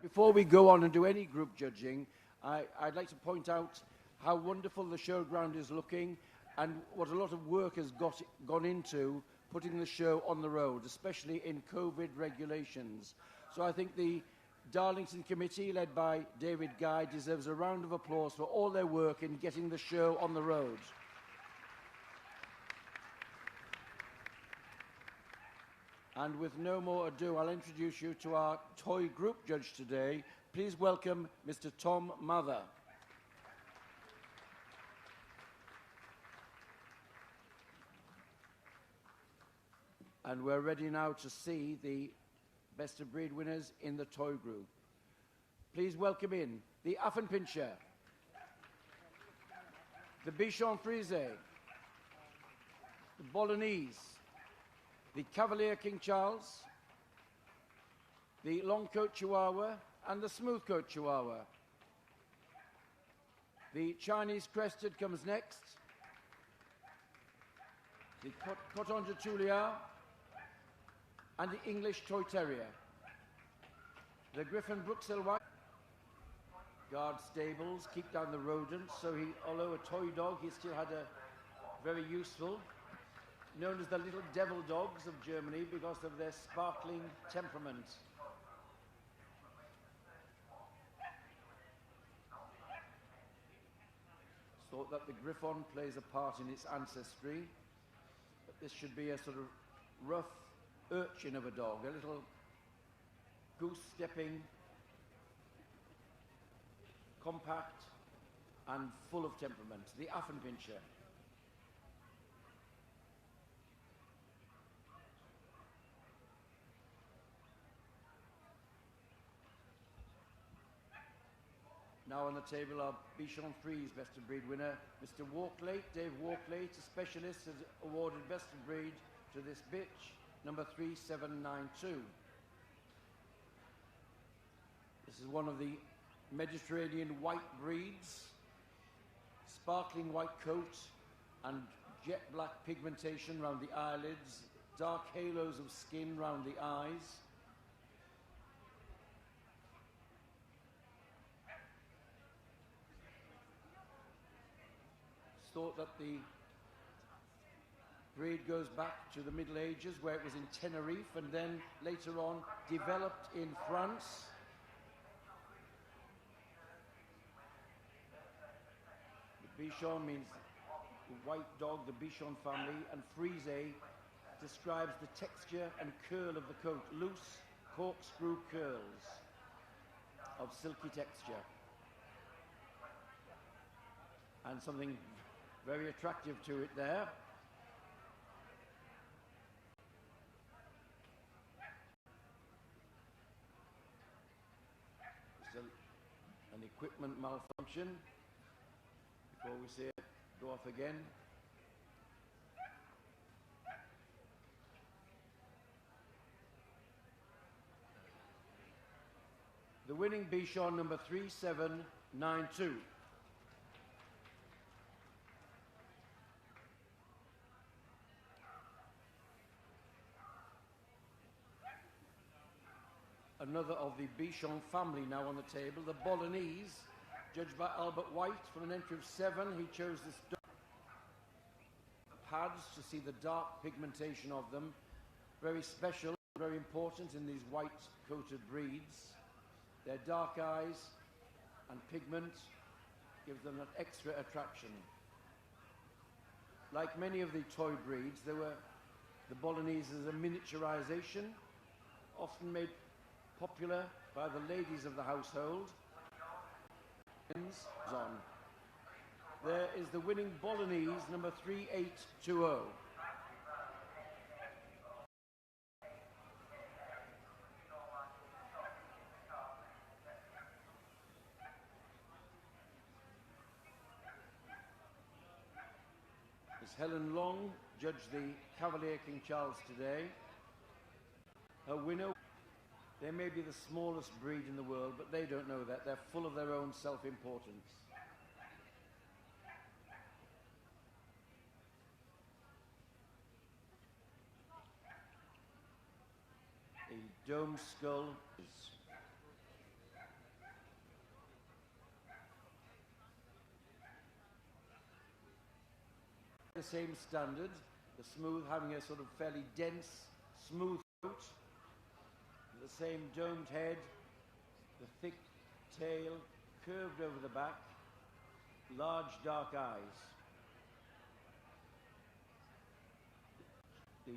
Before we go on and do any group judging, I'd like to point out how wonderful the showground is looking and what a lot of work has gone into putting the show on the road, especially in COVID regulations. So I think the Darlington committee, led by David Guy, deserves a round of applause for all their work in getting the show on the road. And with no more ado, I'll introduce you to our toy group judge today. Please welcome Mr. Tom Mather. And we're ready now to see the best of breed winners in the toy group. Please welcome in the Dwarf Pinscher, the Bichon Frise, the Bolognese, the Cavalier King Charles, the long coat Chihuahua, and the smooth coat Chihuahua. The Chinese Crested comes next, the Coton de Tuileries, and the English Toy Terrier. The Griffon Bruxelles White. Guard stables, keep down the rodents, so although a toy dog, he still had a very useful, known as the little devil dogs of Germany because of their sparkling temperament. Thought that the Griffon plays a part in its ancestry, but this should be a sort of rough urchin of a dog, a little goose-stepping, compact and full of temperament, the Dwarf Pinscher. Now on the table are Bichon Frise Best of Breed winner, Mr. Walkley, Dave Walkley, a specialist, has awarded Best of Breed to this bitch, number 3792. This is one of the Mediterranean white breeds, sparkling white coat and jet black pigmentation around the eyelids, dark halos of skin around the eyes. It's thought that the breed goes back to the Middle Ages, where it was in Tenerife and then later on developed in France. Bichon means the white dog, the Bichon family, and Frise describes the texture and curl of the coat, loose corkscrew curls of silky texture. And something very attractive to it there. It's an equipment malfunction. Before we see it go off again. The winning Bichon number 3792. Another of the Bichon family now on the table, the Bolognese, judged by Albert White. From an entry of 7, he chose this pads to see the dark pigmentation of them. Very special, very important in these white-coated breeds. Their dark eyes and pigment give them an extra attraction. Like many of the toy breeds, the Bolognese is a miniaturization, often made popular by the ladies of the household. On. There is the winning Bolognese, number 3820. Miss Helen Long judged the Cavalier King Charles today. Her winner. They may be the smallest breed in the world, but they don't know that. They're full of their own self-importance. The dome skull is the same standard, the smooth having a sort of fairly dense, smooth coat, the same domed head, the thick tail curved over the back, large dark eyes. The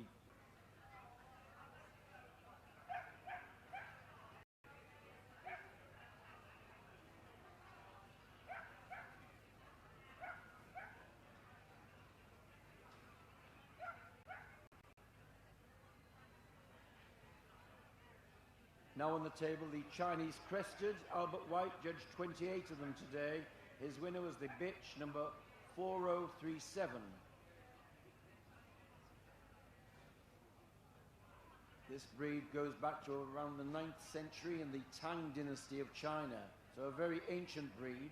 Now on the table, the Chinese Crested, Albert White judged 28 of them today. His winner was the bitch, number 4037. This breed goes back to around the 9th century in the Tang dynasty of China, so a very ancient breed.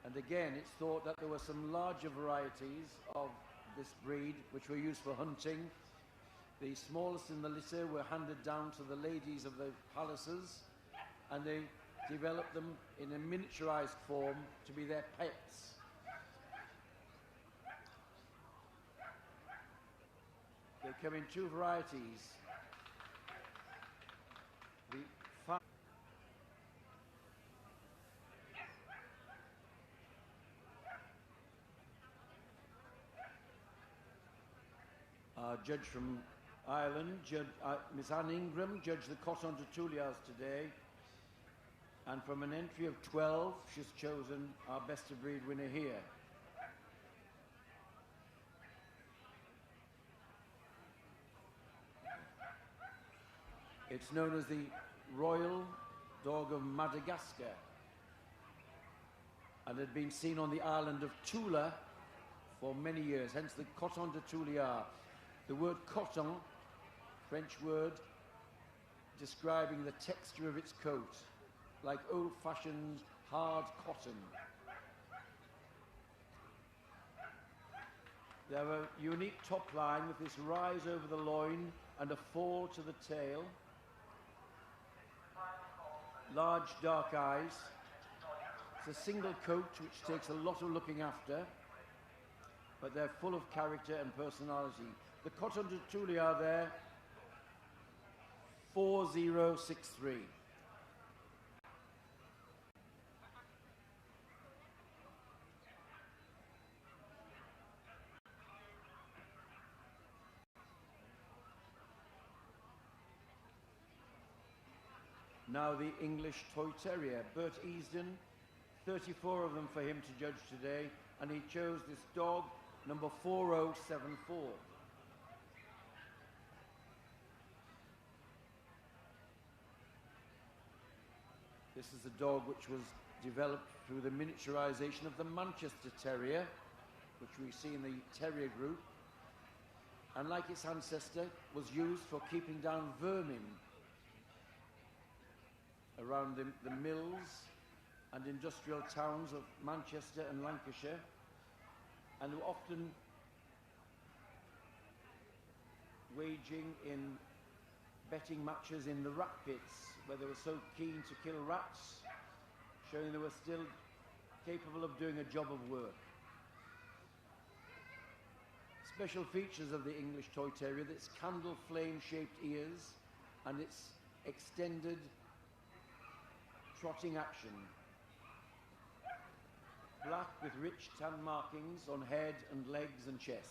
And again, it's thought that there were some larger varieties of this breed which were used for hunting. The smallest in the litter were handed down to the ladies of the palaces, and they developed them in a miniaturized form to be their pets. They come in two varieties. The judge from Ireland, Miss Anne Ingram, judged the Coton de Toulias today, and from an entry of 12, she's chosen our best of breed winner here. It's known as the Royal Dog of Madagascar, and had been seen on the island of Tula for many years, hence the Coton de Toulias. The word coton, French word, describing the texture of its coat, like old-fashioned hard cotton. They have a unique top line with this rise over the loin and a fall to the tail. Large dark eyes. It's a single coat which takes a lot of looking after, but they're full of character and personality. The Coton de Toulias there, 4063. Now the English Toy Terrier, Bert Easton, 34 of them for him to judge today, and he chose this dog, number 4074. This is a dog which was developed through the miniaturization of the Manchester Terrier, which we see in the Terrier group, and like its ancestor, was used for keeping down vermin around the mills and industrial towns of Manchester and Lancashire, and were often waging in betting matches in the rat pits, where they were so keen to kill rats, showing they were still capable of doing a job of work. Special features of the English Toy Terrier, its candle flame shaped ears and its extended trotting action. Black with rich tan markings on head and legs and chest.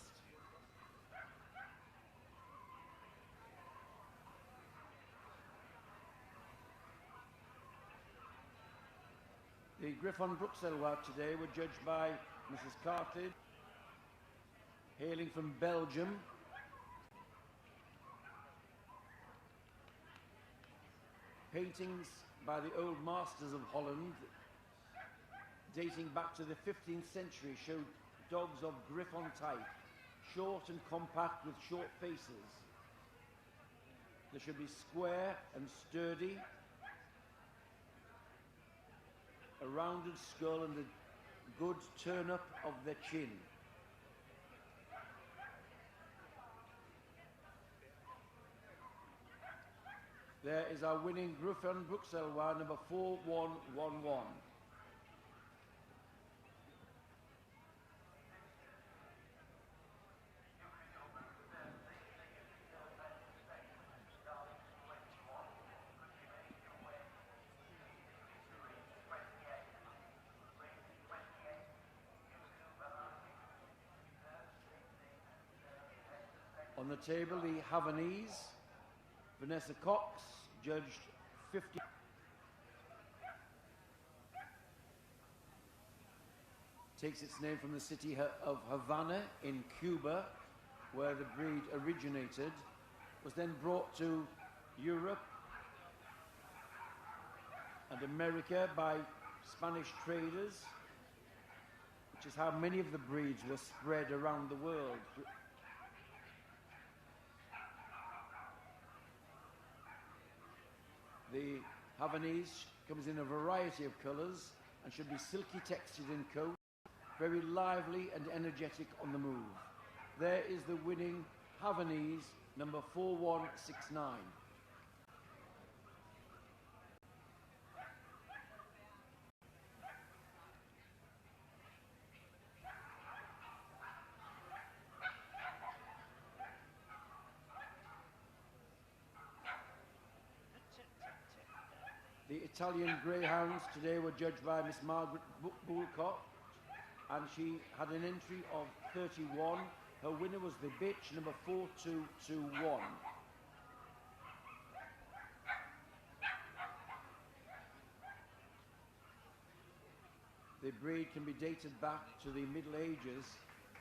The Griffon Bruxellois today were judged by Mrs. Cartlidge, hailing from Belgium. Paintings by the old masters of Holland, dating back to the 15th century, showed dogs of Griffon type, short and compact with short faces. They should be square and sturdy, a rounded skull and a good turn-up of the chin. There is our winning Griffon Bruxellois, number 4111. On the table, the Havanese, Vanessa Cox, judged 50. Takes its name from the city of Havana in Cuba, where the breed originated, was then brought to Europe and America by Spanish traders, which is how many of the breeds were spread around the world. The Havanese comes in a variety of colours and should be silky textured in coat, very lively and energetic on the move. There is the winning Havanese, number 4169. The Italian Greyhounds today were judged by Miss Margaret Bullcott, and she had an entry of 31. Her winner was the bitch, number 4221. The breed can be dated back to the Middle Ages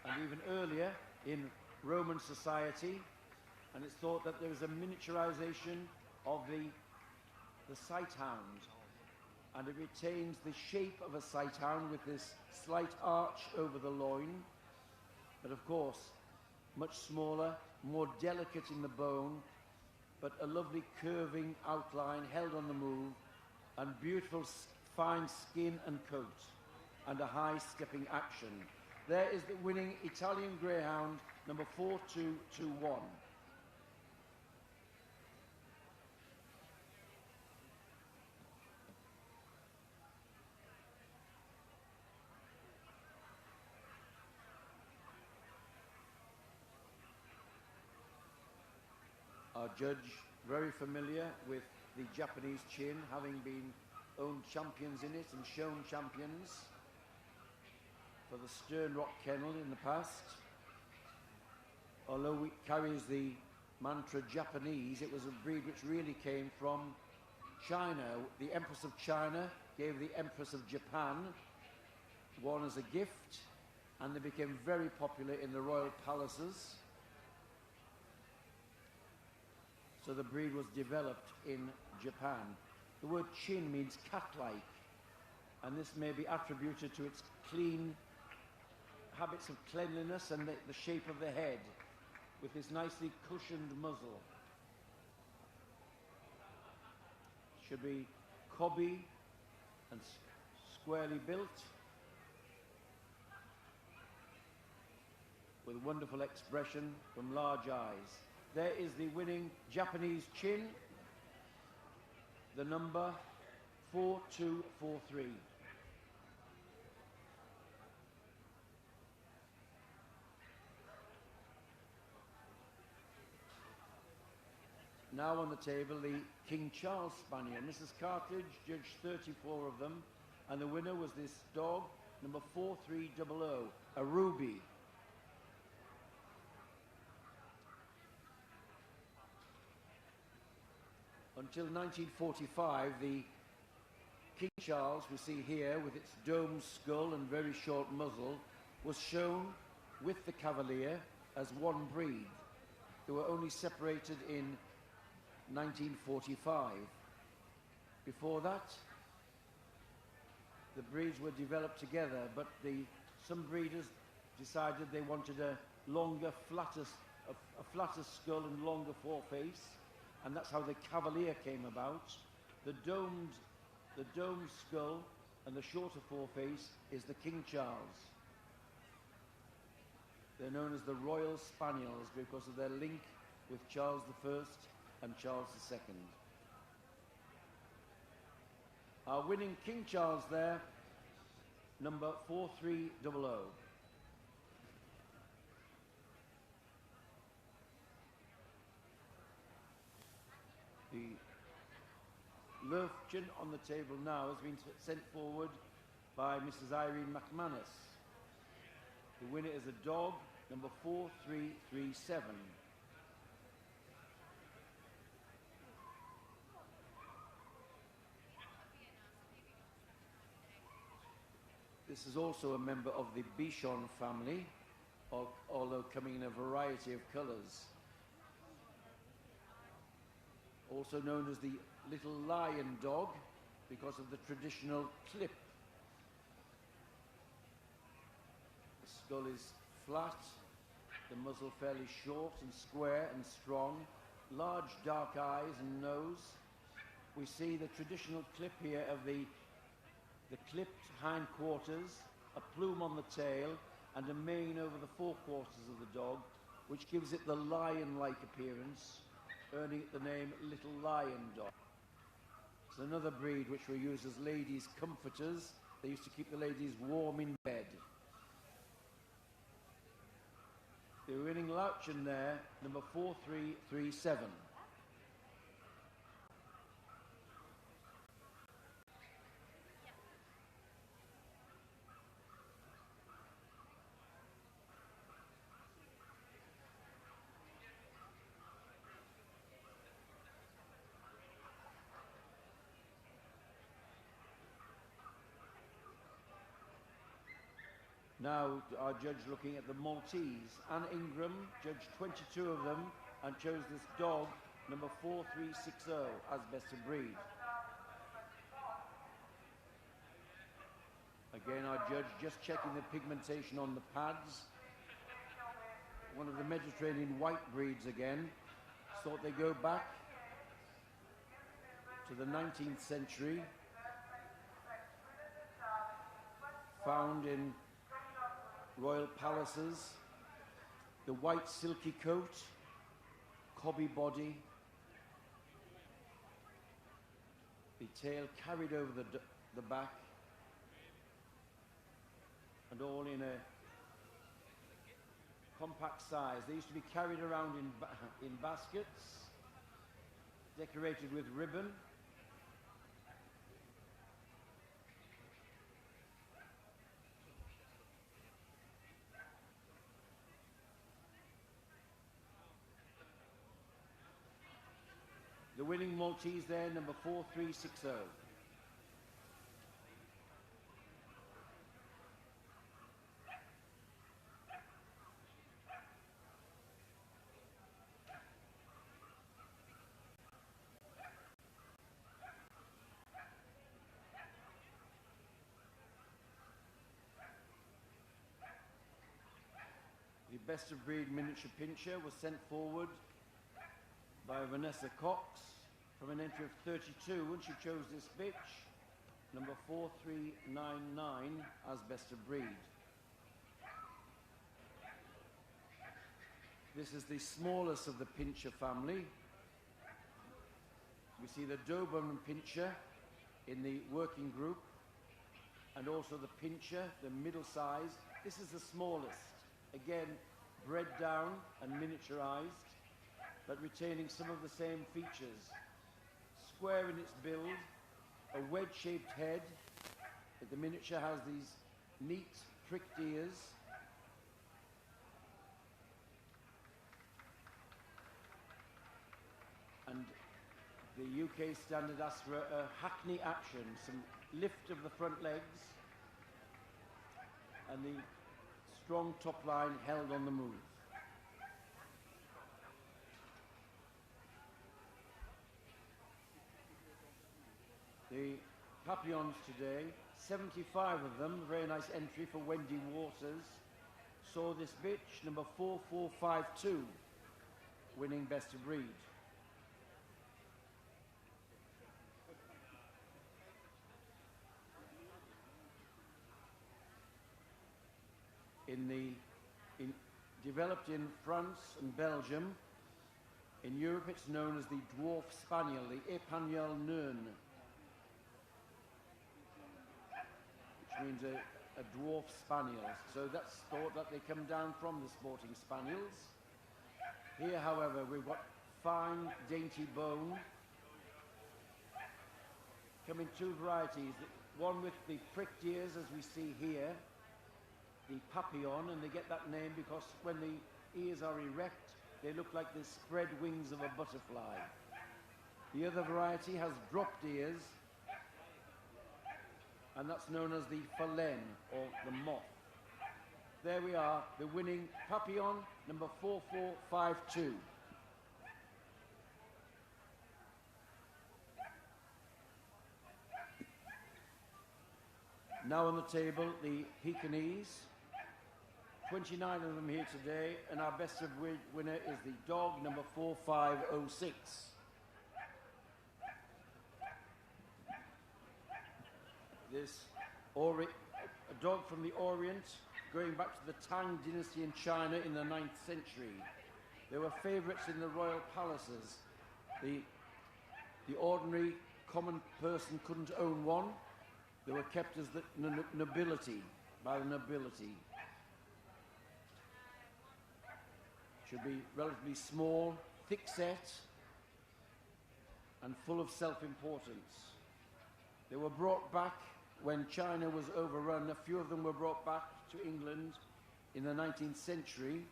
and even earlier in Roman society, and it's thought that there is a miniaturization of the sight hound, and it retains the shape of a sight hound with this slight arch over the loin, but of course much smaller, more delicate in the bone, but a lovely curving outline held on the move, and beautiful fine skin and coat, and a high stepping action. There is the winning Italian Greyhound, number 4221. Our judge, very familiar with the Japanese chin, having been owned champions in it and shown champions for the Stern Rock Kennel in the past. Although it carries the mantra Japanese, it was a breed which really came from China. The Empress of China gave the Empress of Japan one as a gift, and they became very popular in the royal palaces. So the breed was developed in Japan. The word chin means cat-like, and this may be attributed to its clean habits of cleanliness and the shape of the head, with this nicely cushioned muzzle. Should be cobby and squarely built, with wonderful expression from large eyes. There is the winning Japanese chin, the number 4243. Now on the table, the King Charles Spaniel. Mrs. Cartledge judged 34 of them, and the winner was this dog, number 4300, a ruby. Until 1945, the King Charles we see here with its domed skull and very short muzzle was shown with the Cavalier as one breed. They were only separated in 1945. Before that, the breeds were developed together, but some breeders decided they wanted a longer, flatter skull and longer foreface, and that's how the Cavalier came about. The domed skull and the shorter foreface is the King Charles. They're known as the Royal Spaniels because of their link with Charles I and Charles II. Our winning King Charles there, number 4300. The Lurchin on the table now has been sent forward by Mrs. Irene McManus. The winner is a dog, number 4337. This is also a member of the Bichon family, although coming in a variety of colours. Also known as the little lion dog because of the traditional clip. The skull is flat, the muzzle fairly short and square and strong, large dark eyes and nose. We see the traditional clip here of the clipped hindquarters, a plume on the tail, and a mane over the forequarters of the dog, which gives it the lion-like appearance, earning it the name Little Lion Dog. It's another breed which were used as ladies' comforters. They used to keep the ladies warm in bed. The winning Louchen there, number 4337. Now our judge looking at the Maltese. Anne Ingram judged 22 of them and chose this dog, number 4360, as best of breed. Again, our judge just checking the pigmentation on the pads. One of the Mediterranean white breeds again. Thought they go back to the 19th century. Found in royal palaces, the white silky coat, cobby body, the tail carried over the back, and all in a compact size. They used to be carried around in baskets, decorated with ribbon. The winning Maltese there, number 4360. The best of breed miniature Pinscher was sent forward by Vanessa Cox from an entry of 32, and she chose this bitch, number 4399, as best of breed. This is the smallest of the Pinscher family. We see the Doberman Pinscher in the working group, and also the Pinscher, the middle size. This is the smallest, again bred down and miniaturized, but retaining some of the same features. Square in its build, a wedge-shaped head. The miniature has these neat pricked ears. And the UK standard asks for a hackney action, some lift of the front legs, and the strong top line held on the move. The Papillons today, 75 of them, very nice entry for Wendy Waters. Saw this bitch, number 4452, winning best of breed. Developed in France and Belgium. In Europe it's known as the Dwarf Spaniel, the Espagnol Nern, which means a dwarf spaniel. So that's thought that they come down from the sporting spaniels. Here, however, we've got fine, dainty bone. Come in two varieties. One with the pricked ears, as we see here, the Papillon, and they get that name because when the ears are erect, they look like the spread wings of a butterfly. The other variety has dropped ears, and that's known as the Phalène, or the moth. There we are, the winning Papillon, number 4452. Now on the table, the Pekingese. 29 of them here today, and our best of winner is the dog, number 4506. This a dog from the Orient, going back to the Tang dynasty in China in the 9th century. They were favourites in the royal palaces. The ordinary common person couldn't own one. They were kept as the nobility, by the nobility. Should be relatively small, thick-set, and full of self-importance. They were brought back when China was overrun. A few of them were brought back to England in the 19th century,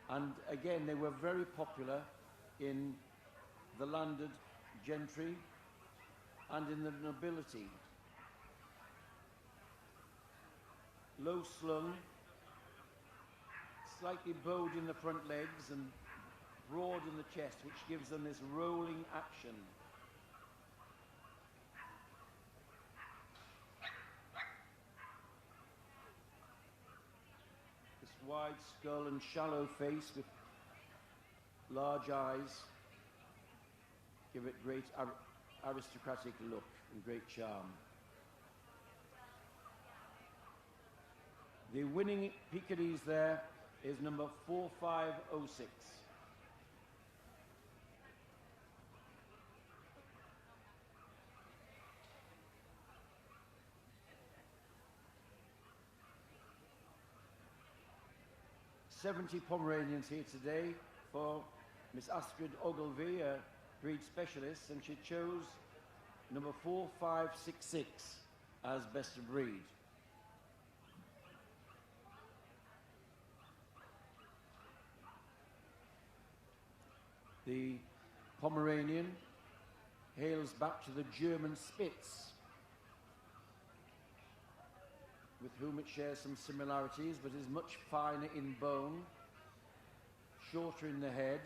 and again they were very popular in the landed gentry and in the nobility. Low slung, slightly bowed in the front legs and broad in the chest, which gives them this rolling action. This wide skull and shallow face with large eyes give it great aristocratic look and great charm. The winning Pekingese there is number 4506. "70 Pomeranians here today for Miss Astrid Ogilvie, a breed specialist, and she chose number 4566 as best of breed. The Pomeranian hails back to the German Spitz, with whom it shares some similarities, but is much finer in bone, shorter in the head,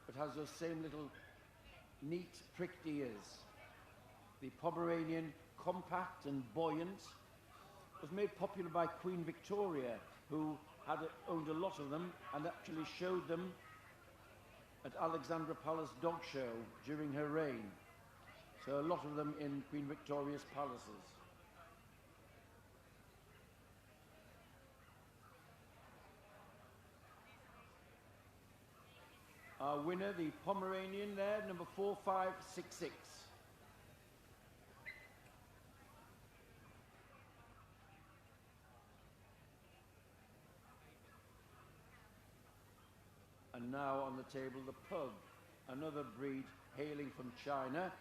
but has those same little neat pricked ears. The Pomeranian, compact and buoyant, was made popular by Queen Victoria, who had owned a lot of them and actually showed them at Alexandra Palace Dog Show during her reign. So a lot of them in Queen Victoria's palaces. Our winner, the Pomeranian there, number 4566. And now on the table, the Pug, another breed hailing from China.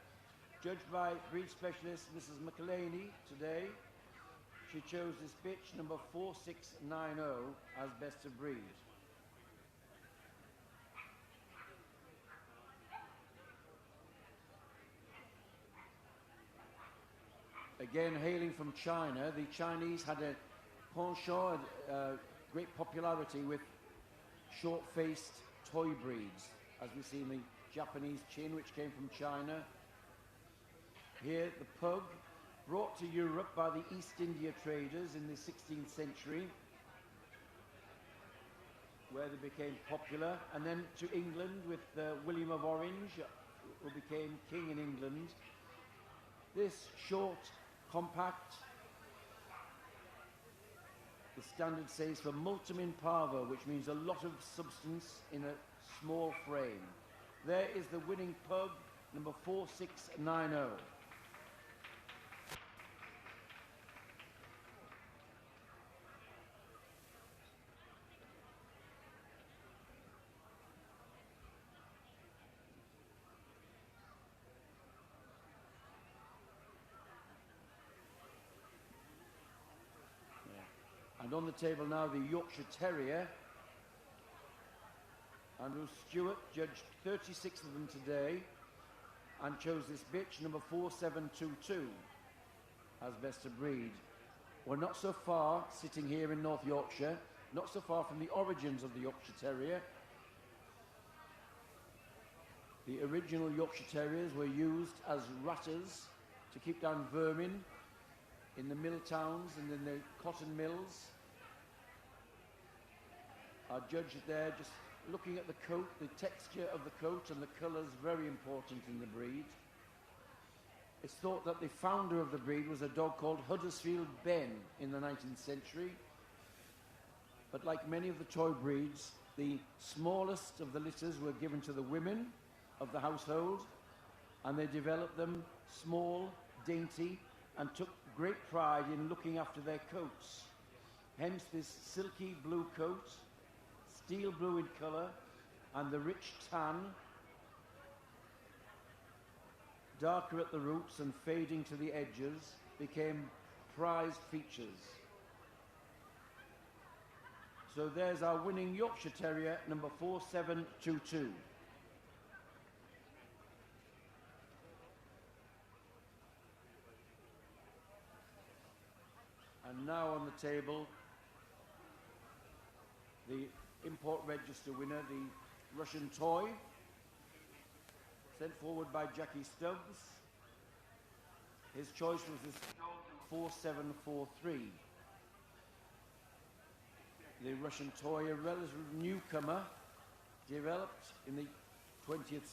Judged by breed specialist Mrs. McElhaney today. She chose this bitch, number 4690, as best of breed. Again, hailing from China, the Chinese had a penchant, great popularity with short-faced toy breeds, as we see in the Japanese Chin, which came from China. Here, the Pug, brought to Europe by the East India traders in the 16th century, where they became popular, and then to England with William of Orange, who became king in England. This short, compact, the standard says for multum in parvo, which means a lot of substance in a small frame. There is the winning Pug, number 4690. And on the table now, the Yorkshire Terrier. Andrew Stewart judged 36 of them today and chose this bitch, number 4722. as best of breed. We're not so far, sitting here in North Yorkshire, not so far from the origins of the Yorkshire Terrier. The original Yorkshire Terriers were used as ratters to keep down vermin in the mill towns and in the cotton mills. Our judge there just looking at the coat, the texture of the coat and the colours, very important in the breed. It's thought that the founder of the breed was a dog called Huddersfield Ben in the 19th century. But like many of the toy breeds, the smallest of the litters were given to the women of the household, and they developed them small, dainty, and took great pride in looking after their coats. Hence this silky blue coat, steel blue in colour, and the rich tan, darker at the roots and fading to the edges, became prized features. So there's our winning Yorkshire Terrier, number 4722. And now on the table, the import register winner, the Russian toy, sent forward by Jackie Stubbs. His choice was this 4743. The Russian toy, a relative newcomer, developed in the 20th century.